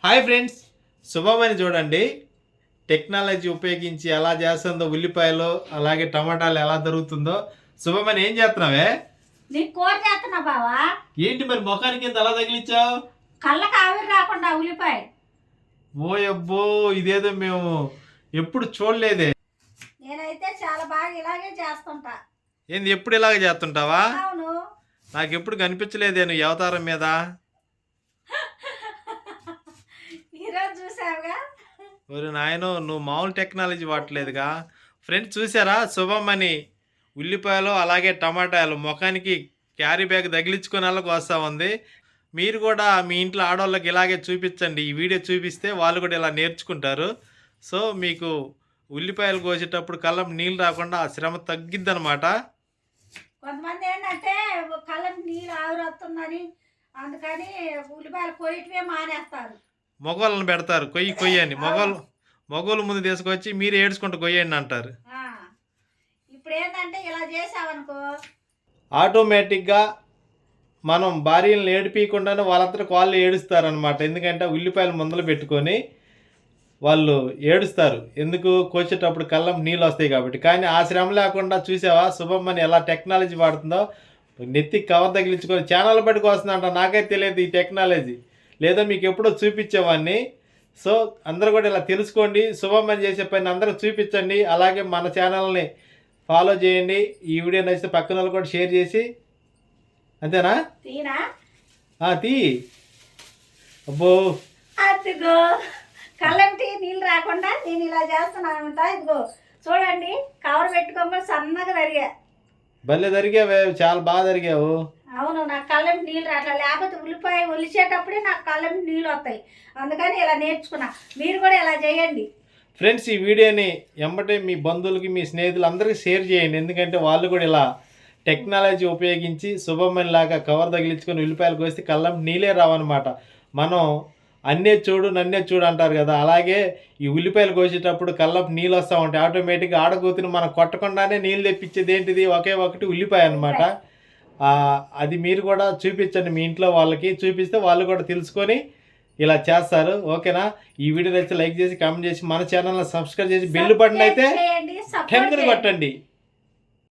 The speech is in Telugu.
హాయ్ ఫ్రెండ్స్, శుభమని చూడండి. టెక్నాలజీ ఉపయోగించి ఎలా చేస్తుందో ఉల్లిపాయలు అలాగే టమాటాలు ఎలా దొరుకుతుందో. శుభమని ఏం చేస్తున్నావే? నీకు కూర చేస్తున్నా బావా. ఏంటి మరి ముఖానికి ఎంత అలా తగిలించావు? కళ్ళకి ఆవిరి రాకుండా ఉల్లిపాయ. ఓ అబ్బో, ఇదేదో మేము ఎప్పుడు చూడలేదే. నేనైతే చాలా బాగా ఇలాగే చేస్తుంటా. ఏంది ఎప్పుడు ఇలాగే చేస్తుంటావా? అవును. నాకు ఎప్పుడు కనిపించలేదే నువ్వు ఈ అవతారం మీద. ఈరోజు చూసావుగా. ఒరే నాయనో, నువ్వు మామూలు టెక్నాలజీ వాడలేదుగా. ఫ్రెండ్స్ చూసారా, శుభమని ఉల్లిపాయలు అలాగే టమాటాలు ముఖానికి క్యారీ బ్యాగ్ తగిలించుకునే వాళ్ళకి వస్తూ ఉంది. మీరు కూడా మీ ఇంట్లో ఆడవాళ్ళకి ఇలాగే చూపించండి. ఈ వీడియో చూపిస్తే వాళ్ళు కూడా ఇలా నేర్చుకుంటారు. సో మీకు ఉల్లిపాయలు కోసేటప్పుడు కళ్ళం నీళ్ళు రాకుండా ఆ శ్రమ తగ్గిద్దనమాట. కొంతమంది ఏంటంటే కళ్ళకి నీళ్ళు ఆవిరి వస్తుందని అందుకని ఉల్లిపాయలు కోయటమే మానేస్తారు. మొగోళ్ళని పెడతారు కొయ్యి అని. మొగోళ్ళు ముందు తీసుకొచ్చి మీరు ఏడ్చుకుంటూ కొయ్యండి అంటారు. ఇప్పుడు ఏంటంటే ఇలా చేసావనుకో ఆటోమేటిక్గా మనం భార్యలను ఏడిపించకుండానే వాళ్ళంతటికి వాళ్ళు ఏడుస్తారనమాట. ఎందుకంటే ఉల్లిపాయలు ముందలు పెట్టుకొని వాళ్ళు ఏడుస్తారు. ఎందుకు కోసేటప్పుడు కళ్ళం నీళ్ళు వస్తాయి కాబట్టి. కానీ ఆ శ్రమ లేకుండా చూసావా శుభమ్మని ఎలా టెక్నాలజీ వాడుతుందో. నెత్తికి కవర్ తగిలించుకొని ఛానల్ బయటకు వస్తుందంట. నాకైతే తెలియదు ఈ టెక్నాలజీ, లేదా మీకు ఎప్పుడో చూపించేవాడిని. సో అందరూ కూడా ఇలా తెలుసుకోండి. శుభమ్మని చేసే పని అందరూ చూపించండి. అలాగే మన ఛానల్ని ఫాలో చేయండి. ఈ వీడియో నచ్చితే పక్కన వాళ్ళు కూడా షేర్ చేసి. అంతేనా? తీనా తీ. అబ్బో, అదిగో కళ్ళంటి నీళ్ళు రాకుండా నేను ఇలా చేస్తున్నానంట. ఇదిగో చూడండి, కవర్ పెట్టుకోమని సన్నగా తరిగా. భలే జరిగావే, చాలా బాగా జరిగావు. అవును, నాకు కళ్ళంటి నీళ్ళు రాట్లా. లేకపోతే ఉల్లిపాయ ఒలిచేటప్పుడే నాకు కళ్ళంటి నీళ్ళు వస్తాయి. అందుకని ఇలా నేర్చుకున్నా. మీరు కూడా ఇలా చేయండి ఫ్రెండ్స్. ఈ వీడియోని ఎంబటే మీ బంధువులకి మీ స్నేహితులు అందరికీ షేర్ చేయండి. ఎందుకంటే వాళ్ళు కూడా ఇలా టెక్నాలజీ ఉపయోగించి శుభమని లాగా కవర్ తగిలించుకొని ఉల్లిపాయలు కోస్తే కళ్ళం నీళ్ళే రావన్నమాట. మనం అన్నే చూడు నన్నే చూడు అంటారు కదా, అలాగే ఈ ఉల్లిపాయలు కోసేటప్పుడు కళ్ళపు నీళ్ళు వస్తూ ఉంటాయి. ఆటోమేటిక్గా ఆడకూతుని మనం కొట్టకుండానే నీళ్ళు తెప్పించేది ఏంటిది? ఒకే ఒకటి ఉల్లిపాయ అనమాట. అది మీరు కూడా చూపించండి మీ ఇంట్లో వాళ్ళకి. చూపిస్తే వాళ్ళు కూడా తెలుసుకొని ఇలా చేస్తారు. ఓకేనా? ఈ వీడియో నచ్చితే లైక్ చేసి కామెంట్ చేసి మన ఛానల్ని సబ్స్క్రైబ్ చేసి బెల్ బటన్ అయితే టెంగుని కొట్టండి.